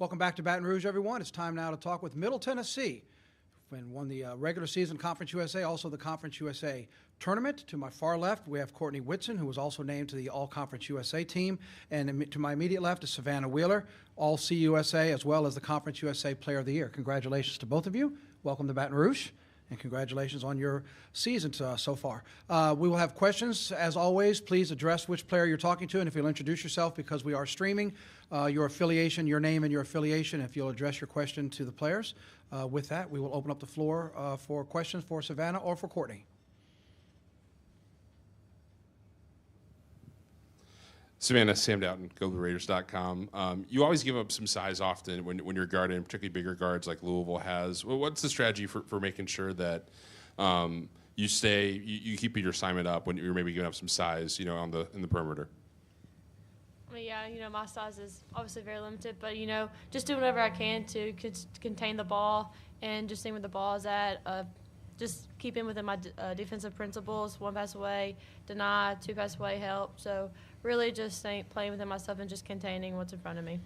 Welcome back to Baton Rouge, everyone. It's time now to talk with Middle Tennessee, and won the regular season Conference USA, also the Conference USA tournament. To my far left, we have Courtney Whitson, who was also named to the All-Conference USA team. And to my immediate left is Savannah Wheeler, All-CUSA, as well as the Conference USA Player of the Year. Congratulations to both of you. Welcome to Baton Rouge, and congratulations on your season so far. We will have questions. As always, please address which player you're talking to, and if you'll introduce yourself, because we are streaming, your affiliation, your name and your affiliation, if you'll address your question to the players. With that, we will open up the floor for questions for Savannah or for Courtney. Savannah, Sam Doughton, GoBlueRaiders.com. You always give up some size often when you're guarding, particularly bigger guards like Louisville has. Well, what's the strategy for making sure that you keep your assignment up when you're maybe giving up some size, in the perimeter? Yeah, my size is obviously very limited, but, just do whatever I can to contain the ball and just seeing where the ball is at. Just keeping within my defensive principles, one pass away, deny, two pass away, help. So really just playing within myself and just containing what's in front of me.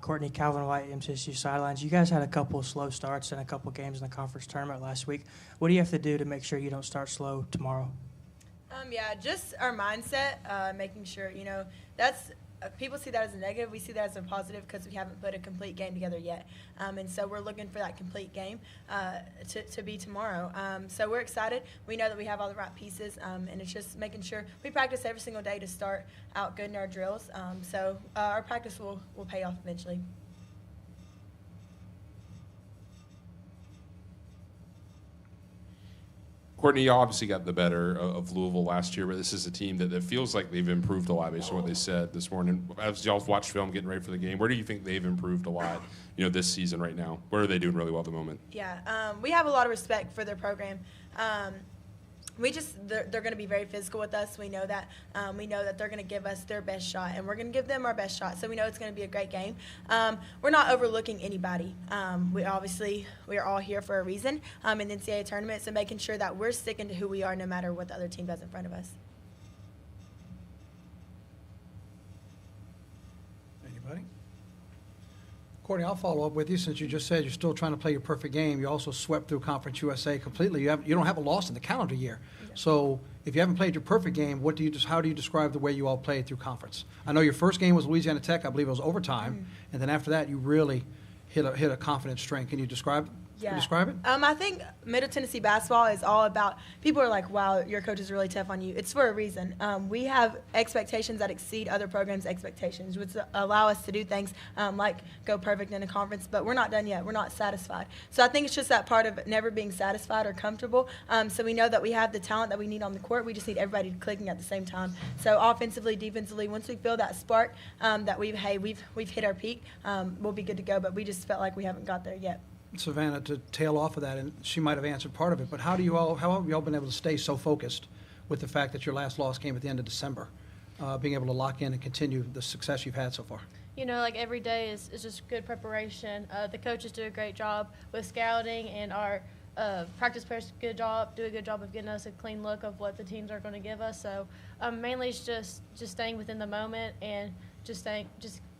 Courtney, Calvin White, MCSU Sidelines. You guys had a couple of slow starts and a couple of games in the conference tournament last week. What do you have to do to make sure you don't start slow tomorrow? Just our mindset, making sure, that's people see that as a negative. We see that as a positive because we haven't put a complete game together yet. And so we're looking for that complete game to be tomorrow. So we're excited. We know that we have all the right pieces, and it's just making sure we practice every single day to start out good in our drills. So our practice will pay off eventually. Courtney, you obviously got the better of Louisville last year, but this is a team that feels like they've improved a lot based on what they said this morning. As y'all watched film getting ready for the game, where do you think they've improved a lot, this season right now? Where are they doing really well at the moment? Yeah, we have a lot of respect for their program. They're going to be very physical with us. We know that. We know that they're going to give us their best shot, and we're going to give them our best shot. So we know it's going to be a great game. We're not overlooking anybody. We are all here for a reason in the NCAA tournament, so making sure that we're sticking to who we are no matter what the other team does in front of us. Anybody? Courtney, I'll follow up with you since you just said you're still trying to play your perfect game. You also swept through Conference USA completely. You don't have a loss in the calendar year. Yeah. So if you haven't played your perfect game, how do you describe the way you all played through conference? I know your first game was Louisiana Tech. I believe it was overtime. And then after that, you really hit a confident string. Can you describe it? Yeah. Describe it? I think Middle Tennessee basketball is all about, people are like, wow, your coach is really tough on you. It's for a reason. We have expectations that exceed other programs' expectations, which allow us to do things like go perfect in a conference, but we're not done yet. We're not satisfied. So I think it's just that part of never being satisfied or comfortable. So we know that we have the talent that we need on the court. We just need everybody clicking at the same time. So offensively, defensively, once we feel that spark that we've hit our peak, we'll be good to go, but we just felt like we haven't got there yet. Savannah, to tail off of that, and she might have answered part of it, but how have you all been able to stay so focused with the fact that your last loss came at the end of December, being able to lock in and continue the success you've had so far? Every day is just good preparation. The coaches do a great job with scouting, and our practice players do a good job of getting us a clean look of what the teams are going to give us. So mainly it's just staying within the moment and just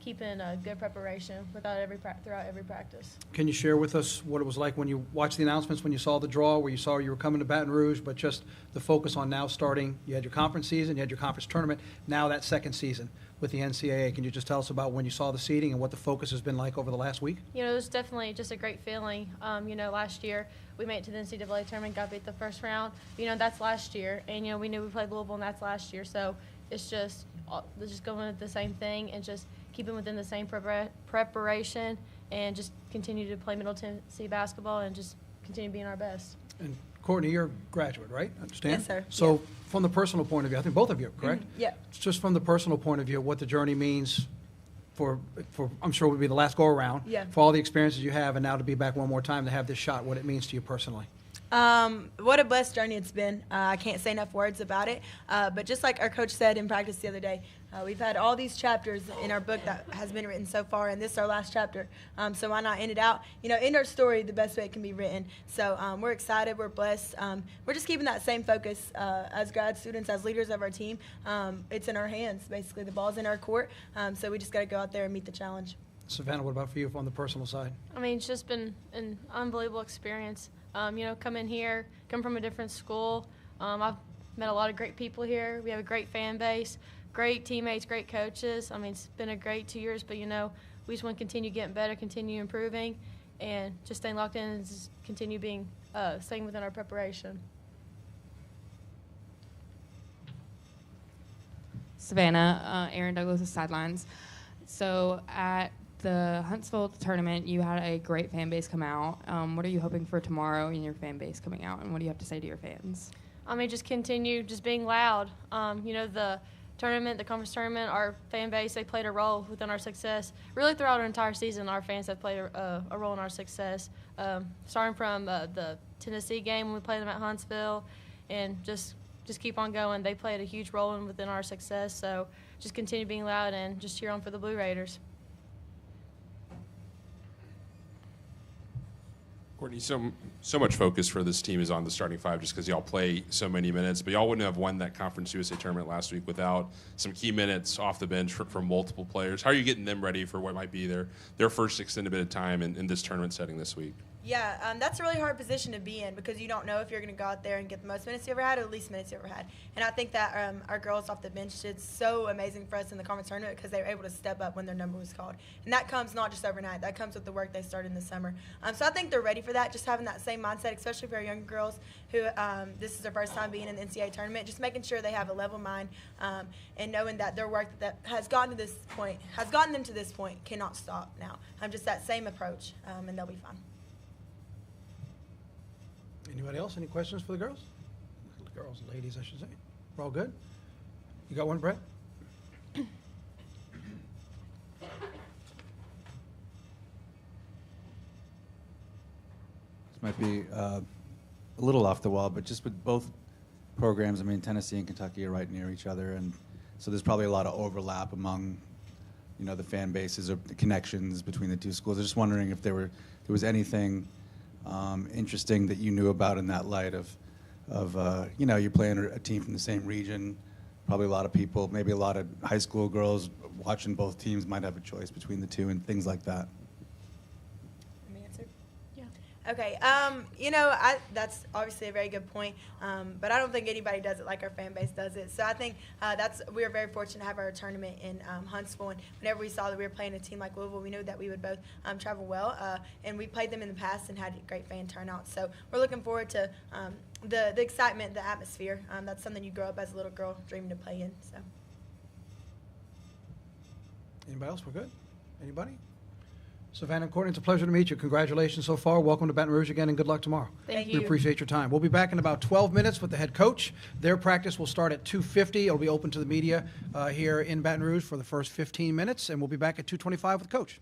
keeping a good preparation throughout every practice. Can you share with us what it was like when you watched the announcements, when you saw the draw, where you saw you were coming to Baton Rouge, but just the focus on now starting, you had your conference season, you had your conference tournament, now that second season with the NCAA. Can you just tell us about when you saw the seeding and what the focus has been like over the last week? It was definitely just a great feeling. Last year we made it to the NCAA tournament, got beat the first round. That's last year, and we knew we played Louisville, and that's last year. So it's just going with the same thing and just keeping within the same preparation and just continue to play Middle Tennessee basketball and just continue being our best. And Courtney, you're a graduate, right? Understand? Yes, sir. So yeah. From the personal point of view, I think both of you, correct? Yeah. Just from the personal point of view, what the journey means for I'm sure it would be the last go around, yeah. for all the experiences you have, and now to be back one more time to have this shot, what it means to you personally. What a blessed journey it's been. I can't say enough words about it. But just like our coach said in practice the other day, we've had all these chapters in our book that has been written so far, and this is our last chapter. So why not end it out? End our story the best way it can be written. So we're excited. We're blessed. We're just keeping that same focus as grad students, as leaders of our team. It's in our hands, basically. The ball's in our court. So we just got to go out there and meet the challenge. Savannah, what about for you on the personal side? I mean, it's just been an unbelievable experience. Coming here, come from a different school. I've met a lot of great people here. We have a great fan base, great teammates, great coaches. I mean, it's been a great 2 years, but, we just want to continue getting better, continue improving, and just staying locked in and just continue being, staying within our preparation. Savannah, Aaron Douglas' sidelines. So at the Huntsville tournament, you had a great fan base come out. What are you hoping for tomorrow in your fan base coming out, and what do you have to say to your fans? I mean, just continue just being loud. The tournament, the conference tournament, our fan base, they played a role within our success. Really throughout our entire season, our fans have played a role in our success. Starting from the Tennessee game when we played them at Huntsville, and just keep on going. They played a huge role within our success, so just continue being loud and just cheer on for the Blue Raiders. Courtney, so much focus for this team is on the starting five just because y'all play so many minutes, but y'all wouldn't have won that Conference USA tournament last week without some key minutes off the bench from multiple players. How are you getting them ready for what might be their first extended bit of time in this tournament setting this week? Yeah, that's a really hard position to be in because you don't know if you're going to go out there and get the most minutes you ever had or the least minutes you ever had. And I think that our girls off the bench did so amazing for us in the conference tournament because they were able to step up when their number was called. And that comes not just overnight. That comes with the work they started in the summer. So I think they're ready for that, just having that same mindset, especially for our younger girls who this is their first time being in the NCAA tournament, just making sure they have a level mind and knowing that their work that has gotten them to this point cannot stop now. Just that same approach, and they'll be fine. Anybody else? Any questions for the girls? Girls, ladies, I should say. We're all good? You got one, Brett? This might be a little off the wall, but just with both programs, I mean, Tennessee and Kentucky are right near each other, and so there's probably a lot of overlap among, the fan bases or the connections between the two schools. I was just wondering if there was anything interesting that you knew about in that light of you're playing a team from the same region, probably a lot of people, maybe a lot of high school girls watching both teams might have a choice between the two and things like that. Let me answer. Yeah. Okay. That's obviously a very good point, but I don't think anybody does it like our fan base does it. So I think we were very fortunate to have our tournament in Huntsville, and whenever we saw that we were playing a team like Louisville, we knew that we would both travel well, and we played them in the past and had a great fan turnout. So we're looking forward to the excitement, the atmosphere. That's something you grow up as a little girl dreaming to play in. So. Anybody else? We're good? Anybody? Savannah and Courtney, it's a pleasure to meet you. Congratulations so far. Welcome to Baton Rouge again, and good luck tomorrow. Thank We you. appreciate your time. We'll be back in about 12 minutes with the head coach. Their practice will start at 2:50. It'll be open to the media here in Baton Rouge for the first 15 minutes, and we'll be back at 2:25 with Coach.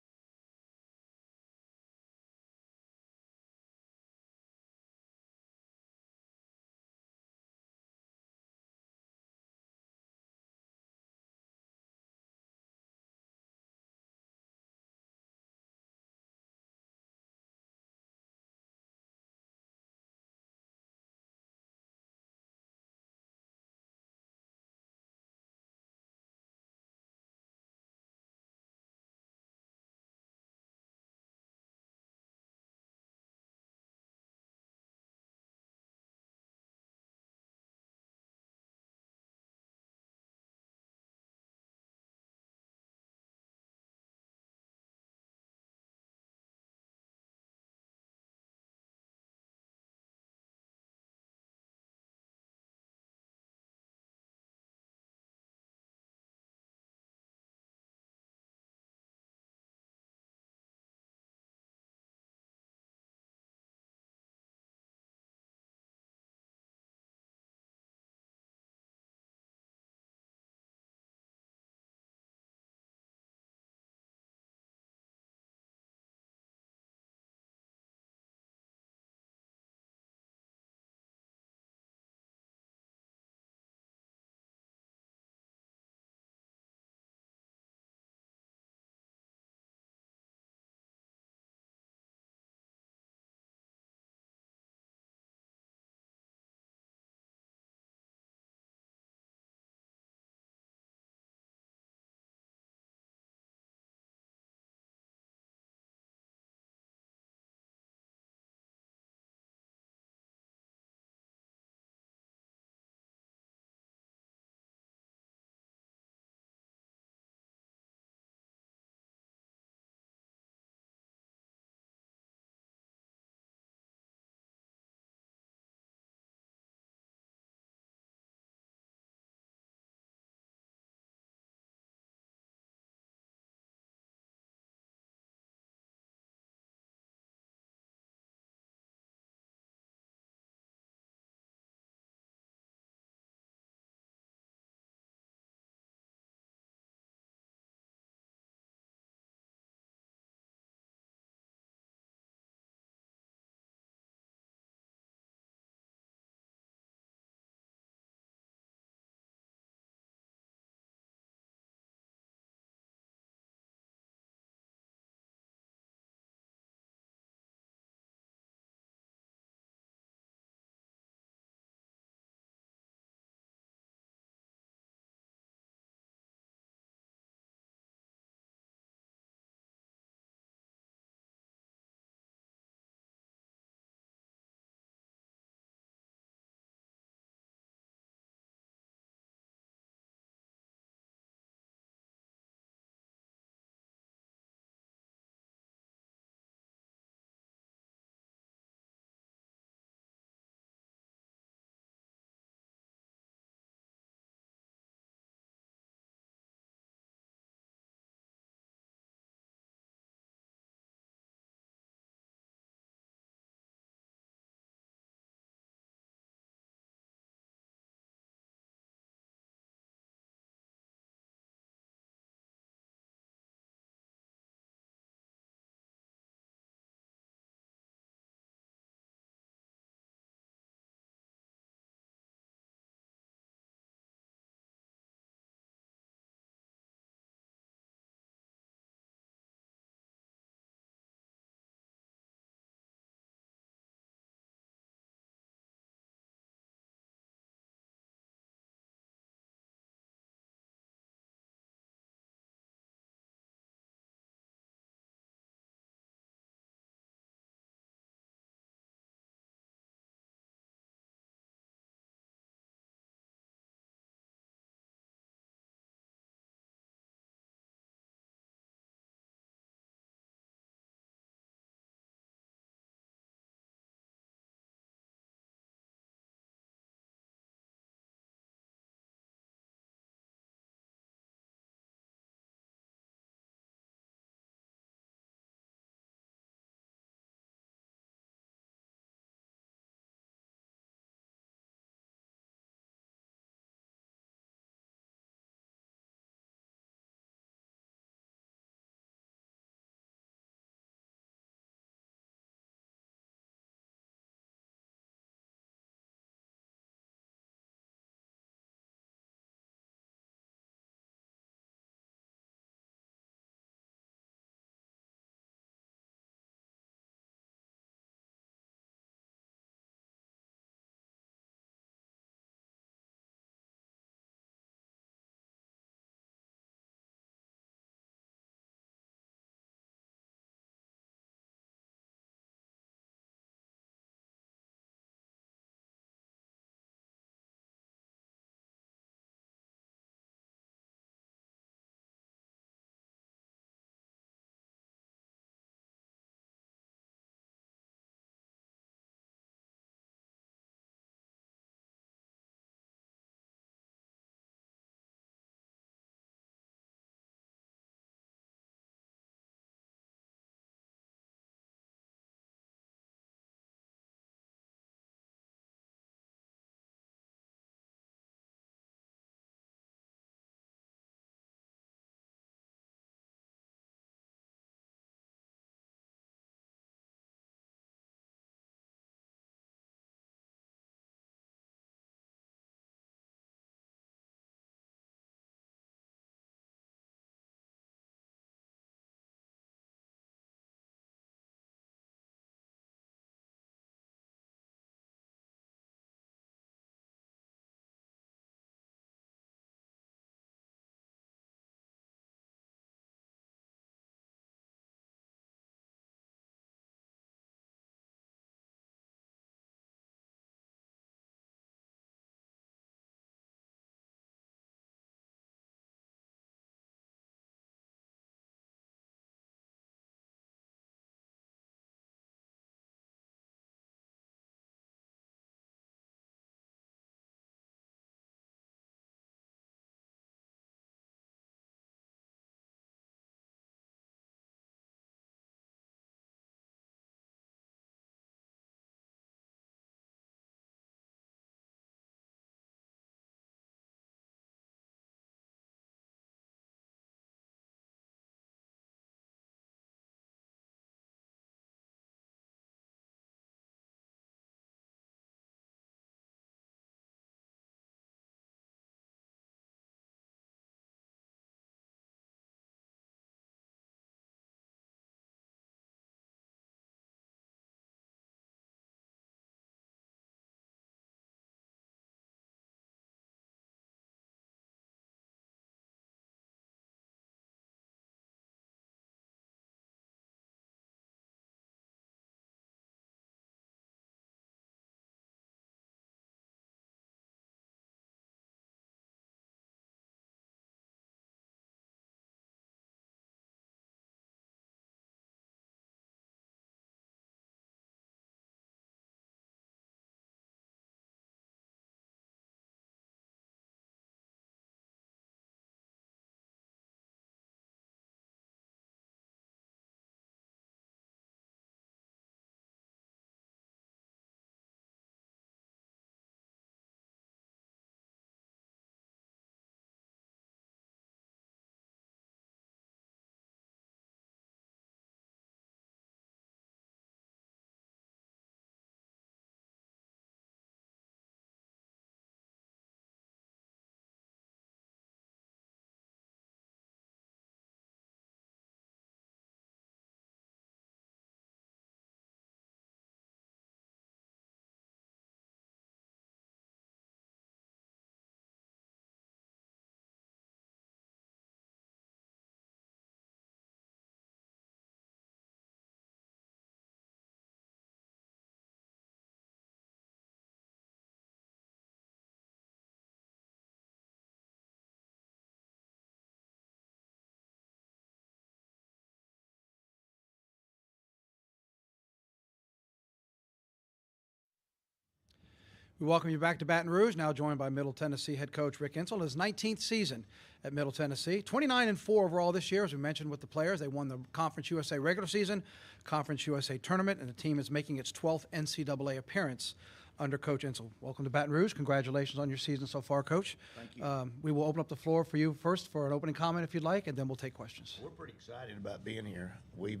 We welcome you back to Baton Rouge, now joined by Middle Tennessee head coach Rick Insel, his 19th season at Middle Tennessee. 29-4 overall this year, as we mentioned with the players. They won the Conference USA regular season, Conference USA tournament, and the team is making its 12th NCAA appearance under Coach Insel. Welcome to Baton Rouge. Congratulations on your season so far, Coach. Thank you. We will open up the floor for you first for an opening comment if you'd like, and then we'll take questions. We're pretty excited about being here. We've,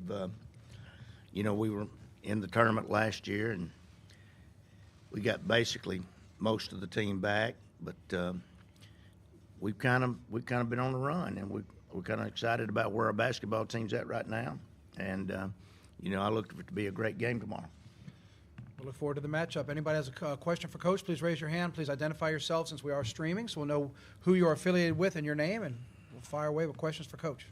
we were in the tournament last year, and we got basically most of the team back, but we've kind of been on the run, and we're kind of excited about where our basketball team's at right now. And I look for it to be a great game tomorrow. We'll look forward to the matchup. Anybody has a question for Coach, please raise your hand. Please identify yourself since we are streaming, so we'll know who you're affiliated with and your name, and we'll fire away with questions for Coach.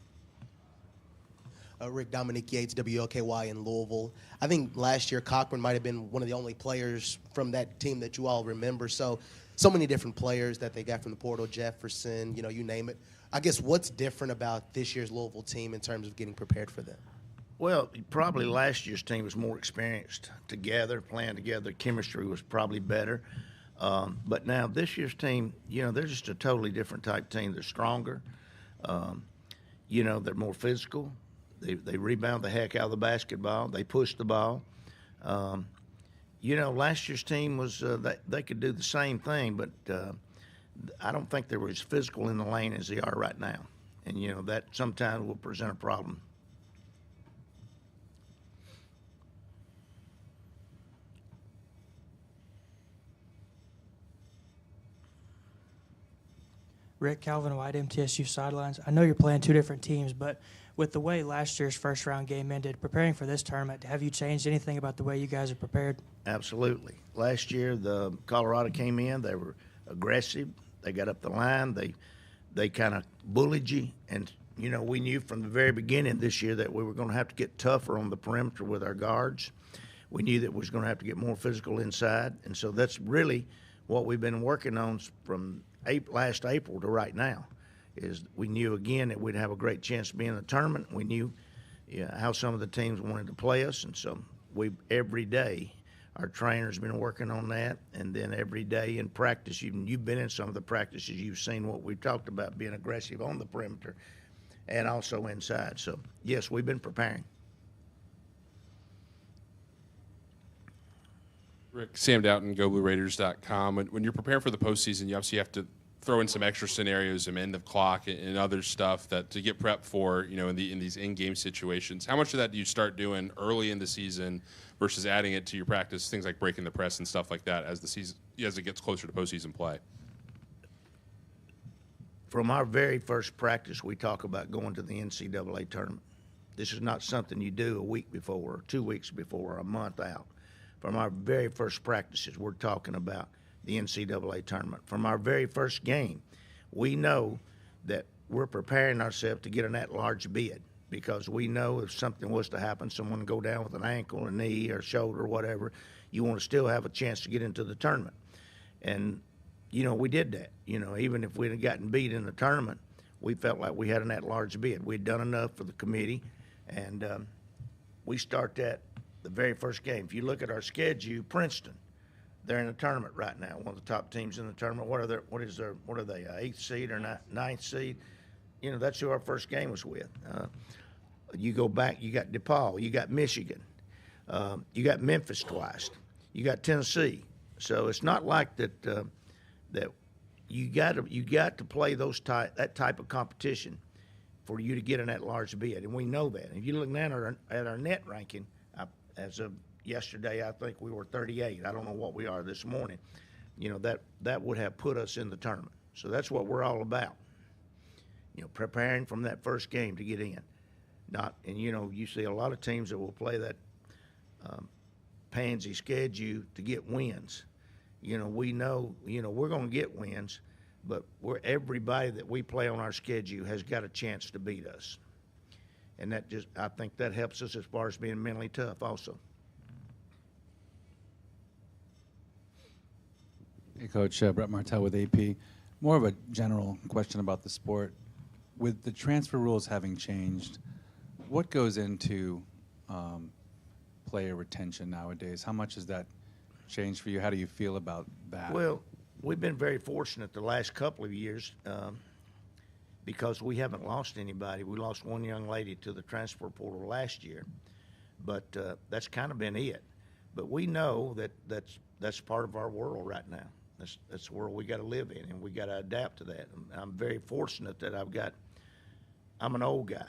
Rick, Dominic Yates, WLKY in Louisville. I think last year Cochran might have been one of the only players from that team that you all remember. So many different players that they got from the portal, Jefferson, you name it. I guess what's different about this year's Louisville team in terms of getting prepared for them? Well, probably last year's team was more experienced together, playing together. Chemistry was probably better. But now this year's team, they're just a totally different type team. They're stronger. They're more physical. They rebound the heck out of the basketball. They push the ball. Last year's team was they could do the same thing, but I don't think they were as physical in the lane as they are right now. And, that sometimes will present a problem. Rick, Calvin White, MTSU sidelines. I know you're playing two different teams, but with the way last year's first-round game ended, preparing for this tournament, have you changed anything about the way you guys are prepared? Absolutely. Last year, the Colorado came in. They were aggressive. They got up the line. They kind of bullied you. And, we knew from the very beginning this year that we were going to have to get tougher on the perimeter with our guards. We knew that we was going to have to get more physical inside. And so that's really what we've been working on from last April to right now. Is we knew again that we'd have a great chance to be in the tournament. We knew how some of the teams wanted to play us, and so every day our trainer's been working on that, and then every day in practice, you've been in some of the practices, you've seen what we've talked about, being aggressive on the perimeter and also inside. So yes, we've been preparing. Rick, Sam Doughton, GoBlueRaiders.com. When you're preparing for the postseason, you obviously have to throw in some extra scenarios, some end of clock and other stuff that to get prepped for, in these in-game situations. How much of that do you start doing early in the season versus adding it to your practice, things like breaking the press and stuff like that as it gets closer to postseason play? From our very first practice, we talk about going to the NCAA tournament. This is not something you do a week before or 2 weeks before or a month out. From our very first practices, we're talking about the NCAA tournament. From our very first game, we know that we're preparing ourselves to get an at-large bid because we know if something was to happen, someone go down with an ankle, a knee, or shoulder, or whatever, you want to still have a chance to get into the tournament. And, we did that. Even if we'd have gotten beat in the tournament, we felt like we had an at-large bid. We'd done enough for the committee, and we start that the very first game. If you look at our schedule, Princeton, they're in the tournament right now, one of the top teams in the tournament. What are they, 8th seed or 9th seed? That's who our first game was with. You go back, you got DePaul, you got Michigan, you got Memphis twice, you got Tennessee. So it's not like that that you got to play that type of competition for you to get an at-large bid, and we know that. If you look now at our net ranking, as of yesterday, I think we were 38. I don't know what we are this morning. That would have put us in the tournament. So that's what we're all about. Preparing from that first game to get in. You see a lot of teams that will play that pansy schedule to get wins. We know, we're going to get wins, but everybody that we play on our schedule has got a chance to beat us. And I think that helps us as far as being mentally tough also. Hey, Coach, Brett Martell with AP. More of a general question about the sport. With the transfer rules having changed, what goes into player retention nowadays? How much is that changed for you? How do you feel about that? Well, we've been very fortunate the last couple of years because we haven't lost anybody. We lost one young lady to the transfer portal last year, but that's kind of been it. But we know that that's part of our world right now. That's the world we got to live in, and we got to adapt to that. And I'm very fortunate that I'm an old guy.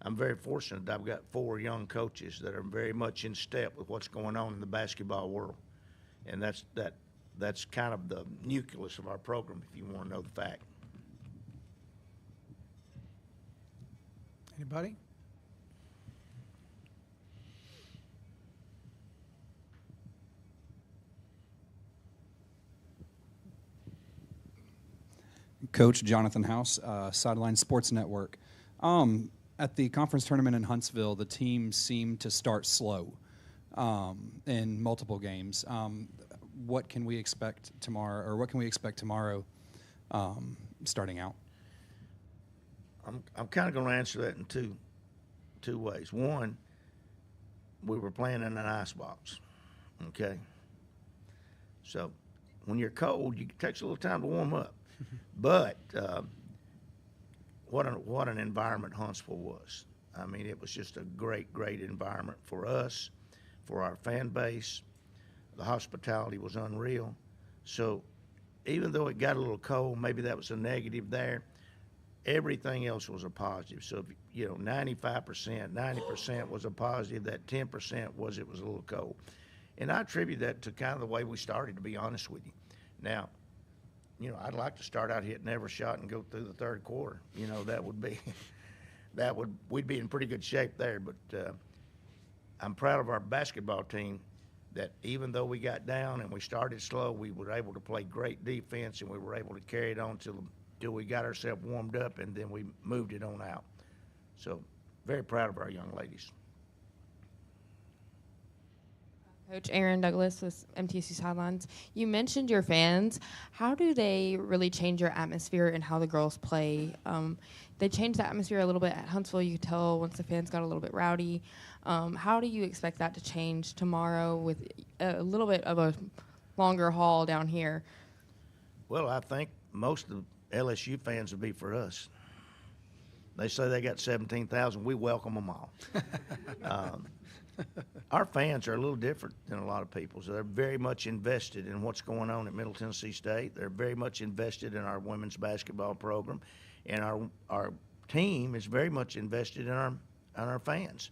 I'm very fortunate that I've got 4 young coaches that are very much in step with what's going on in the basketball world. And that's kind of the nucleus of our program, if you want to know the fact. Anybody? Coach Jonathan House, Sideline Sports Network. At the conference tournament in Huntsville, the team seemed to start slow in multiple games. What can we expect tomorrow, or what can we expect tomorrow starting out? I'm kind of going to answer that in two ways. One, we were playing in an ice box, okay? So when you're cold, it takes a little time to warm up. But what an environment Huntsville was. I mean, it was just a great environment for us, for our fan base. The hospitality was unreal. So even though it got a little cold, maybe that was a negative there, everything else was a positive. So, 95%, 90% was a positive. That 10% was it was a little cold. And I attribute that to kind of the way we started, to be honest with you. Now, I'd like to start out hitting every shot and go through the third quarter. We'd be in pretty good shape there. But I'm proud of our basketball team that even though we got down and we started slow, we were able to play great defense, and we were able to carry it on till we got ourselves warmed up, and then we moved it on out. So very proud of our young ladies. Coach Aaron Douglas with MTSU Sidelines. You mentioned your fans. How do they really change your atmosphere and how the girls play? They changed the atmosphere a little bit at Huntsville. You could tell once the fans got a little bit rowdy. How do you expect that to change tomorrow with a little bit of a longer haul down here? Well, I think most of the LSU fans would be for us. They say they got 17,000. We welcome them all. Our fans are a little different than a lot of people's. They're very much invested in what's going on at Middle Tennessee State. They're very much invested in our women's basketball program, and our team is very much invested in our fans.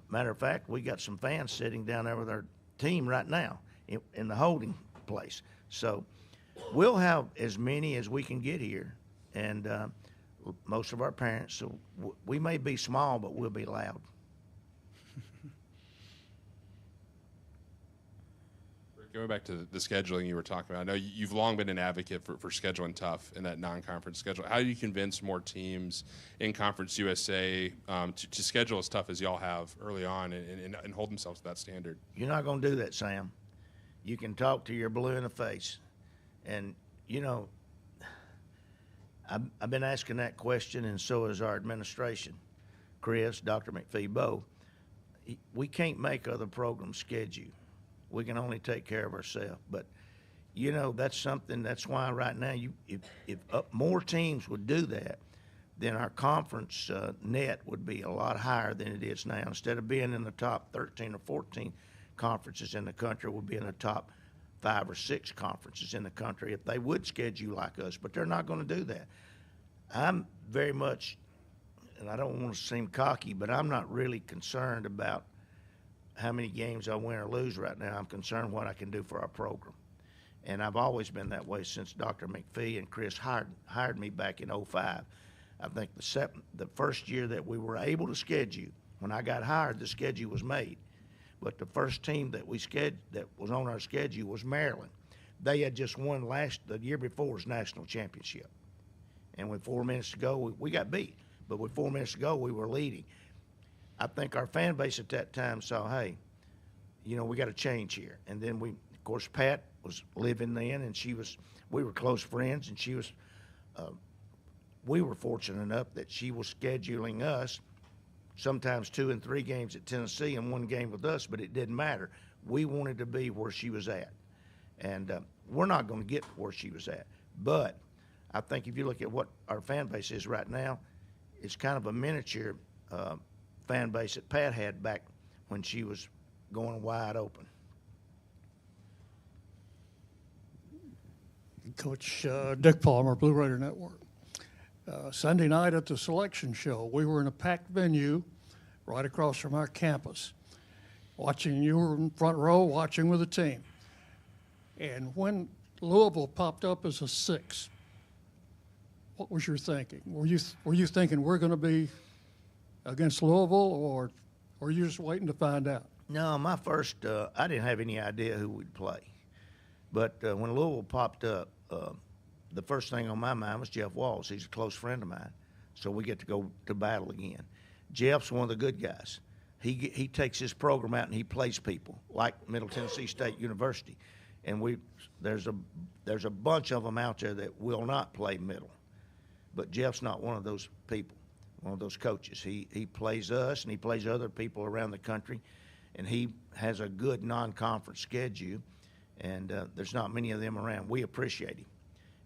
Matter of fact, we got some fans sitting down there with our team right now in the holding place. So we'll have as many as we can get here, and most of our parents. So we may be small, but we'll be loud. Going back to the scheduling you were talking about, I know you've long been an advocate for scheduling tough in that non-conference schedule. How do you convince more teams in Conference USA to schedule as tough as y'all have early on and hold themselves to that standard? You're not going to do that, Sam. You can talk to your blue in the face. And, I've been asking that question, and so has our administration. Chris, Dr. McPhee, both. We can't make other programs schedule. We can only take care of ourselves. But, that's why right now, if more teams would do that, then our conference net would be a lot higher than it is now. Instead of being in the top 13 or 14 conferences in the country, we'll be in the top 5 or 6 conferences in the country if they would schedule like us. But they're not going to do that. I'm very much, and I don't want to seem cocky, but I'm not really concerned about how many games I win or lose right now. I'm concerned what I can do for our program. And I've always been that way since Dr. McPhee and Chris hired me back in 2005. I think the first year that we were able to schedule, when I got hired, the schedule was made. But the first team that was on our schedule was Maryland. They had just won the year before's national championship. And with 4 minutes to go, we got beat. But with 4 minutes to go, we were leading. I think our fan base at that time saw, hey, we got to change here. And then of course, Pat was living then, and we were close friends, and we were fortunate enough that she was scheduling us sometimes 2 and 3 games at Tennessee and 1 game with us, but it didn't matter. We wanted to be where she was at. And we're not going to get where she was at. But I think if you look at what our fan base is right now, it's kind of a miniature fan base that Pat had back when she was going wide open. Coach Dick Palmer, Blue Raider Network. Sunday night at the selection show, we were in a packed venue right across from our campus. You were in front row watching with the team. And when Louisville popped up as a 6, what was your thinking? Were you thinking we're going to be against Louisville, or were you just waiting to find out? No, my first, I didn't have any idea who we'd play. But when Louisville popped up, the first thing on my mind was Jeff Walls. He's a close friend of mine, so we get to go to battle again. Jeff's one of the good guys. He takes his program out and he plays people like Middle Tennessee State University, and there's a bunch of them out there that will not play middle, but Jeff's not one of those people, one of those coaches. He plays us and he plays other people around the country, and he has a good non-conference schedule, and there's not many of them around. We appreciate him.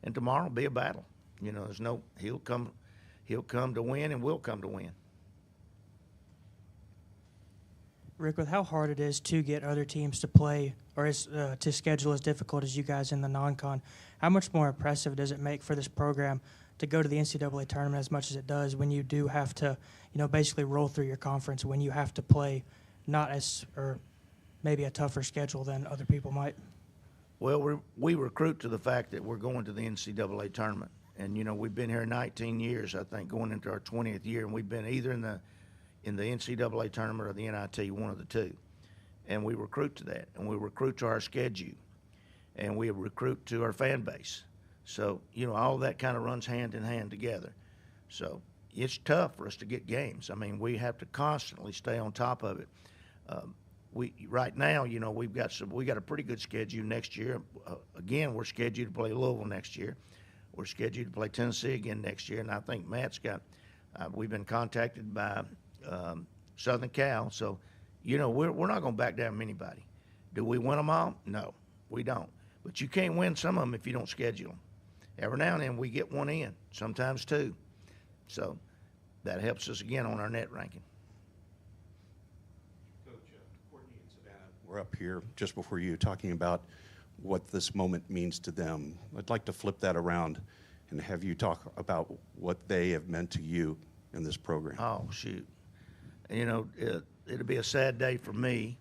And tomorrow will be a battle. You know, he'll come to win, and we'll come to win. Rick, with how hard it is to get other teams to play or to schedule as difficult as you guys in the non-con, how much more impressive does it make for this program to go to the NCAA tournament as much as it does when you do have to, basically roll through your conference, when you have to play or maybe a tougher schedule than other people might? Well, we recruit to the fact that we're going to the NCAA tournament. And, we've been here 19 years, I think, going into our 20th year, and we've been either in the NCAA tournament or the NIT, one of the two. And we recruit to that, and we recruit to our schedule, and we recruit to our fan base. So, all that kind of runs hand in hand together. So it's tough for us to get games. I mean, we have to constantly stay on top of it. Right now, we got a pretty good schedule next year. Again, we're scheduled to play Louisville next year. We're scheduled to play Tennessee again next year, and I think Matt's got. We've been contacted by Southern Cal, so we're not going to back down from anybody. Do we win them all? No, we don't. But you can't win some of them if you don't schedule them. Every now and then we get one in, sometimes two. So that helps us again on our net ranking. We're up here just before you talking about what this moment means to them. I'd like to flip that around and have you talk about what they have meant to you in this program. Oh, shoot. It'll be a sad day for me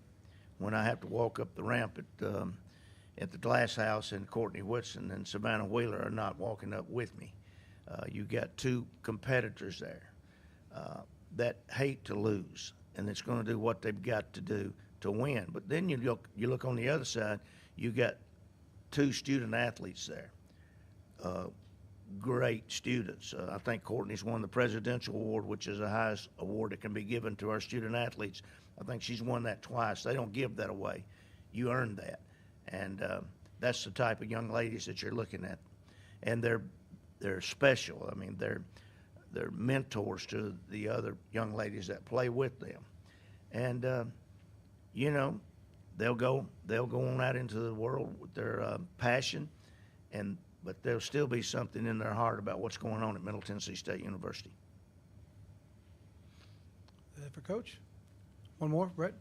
when I have to walk up the ramp at the Glass House, and Courtney Whitson and Savannah Wheeler are not walking up with me. You got two competitors there that hate to lose, and it's going to do what they've got to do to win. But then you look on the other side, you got two student athletes there, great students. I think Courtney's won the Presidential Award, which is the highest award that can be given to our student athletes. I think she's won that twice. They don't give that away. You earned that. And that's the type of young ladies that you're looking at. And they're special. I mean, they're mentors to the other young ladies that play with them. And they'll go on out into the world with their passion, but there'll still be something in their heart about what's going on at Middle Tennessee State University. For Coach? One more, Brett?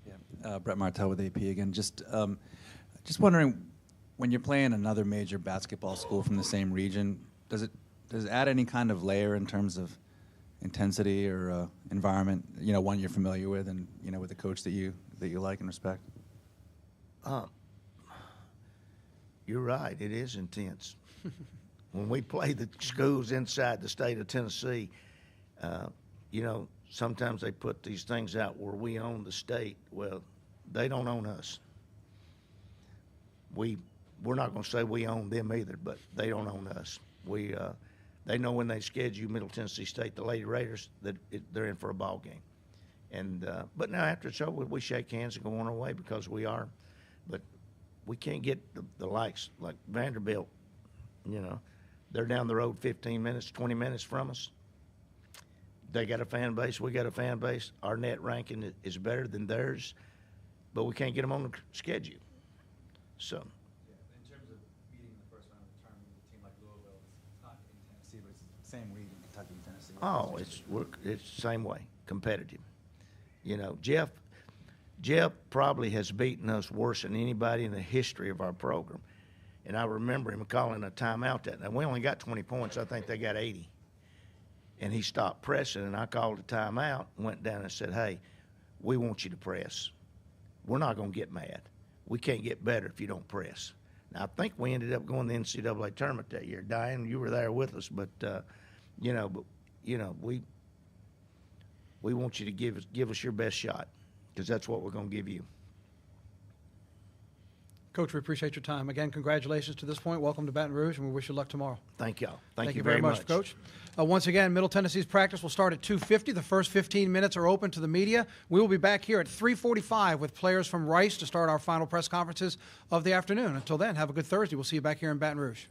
Yeah, Brett Martell with AP again. Just wondering, when you're playing another major basketball school from the same region, does it add any kind of layer in terms of intensity or environment? One you're familiar with, and with the coach that you like and respect. You're right. It is intense. When we play the schools inside the state of Tennessee, sometimes they put these things out where we own the state. Well, they don't own us. We're not going to say we own them either, but they don't own us. They know when they schedule Middle Tennessee State, the Lady Raiders, that they're in for a ball game. And but now after it's over, we shake hands and go on our way because we are. But we can't get the likes like Vanderbilt. They're down the road 15 minutes, 20 minutes from us. They got a fan base. We got a fan base. Our net ranking is better than theirs, but we can't get them on the schedule. So. In terms of beating the first round of the tournament with a team like Louisville, it's not in Tennessee, but it's the same league in Kentucky and Tennessee. Oh, it's the same way, competitive. You know, Jeff probably has beaten us worse than anybody in the history of our program. And I remember him calling a timeout that night. We only got 20 points. I think they got 80. And he stopped pressing, and I called a timeout, went down and said, hey, we want you to press. We're not going to get mad. We can't get better if you don't press. Now, I think we ended up going to the NCAA tournament that year. Diane, you were there with us, but we want you to give us your best shot, because that's what we're going to give you. Coach, we appreciate your time. Again, congratulations to this point. Welcome to Baton Rouge, and we wish you luck tomorrow. Thank y'all. Thank you very much, Coach. Once again, Middle Tennessee's practice will start at 2:50. The first 15 minutes are open to the media. We will be back here at 3:45 with players from Rice to start our final press conferences of the afternoon. Until then, have a good Thursday. We'll see you back here in Baton Rouge.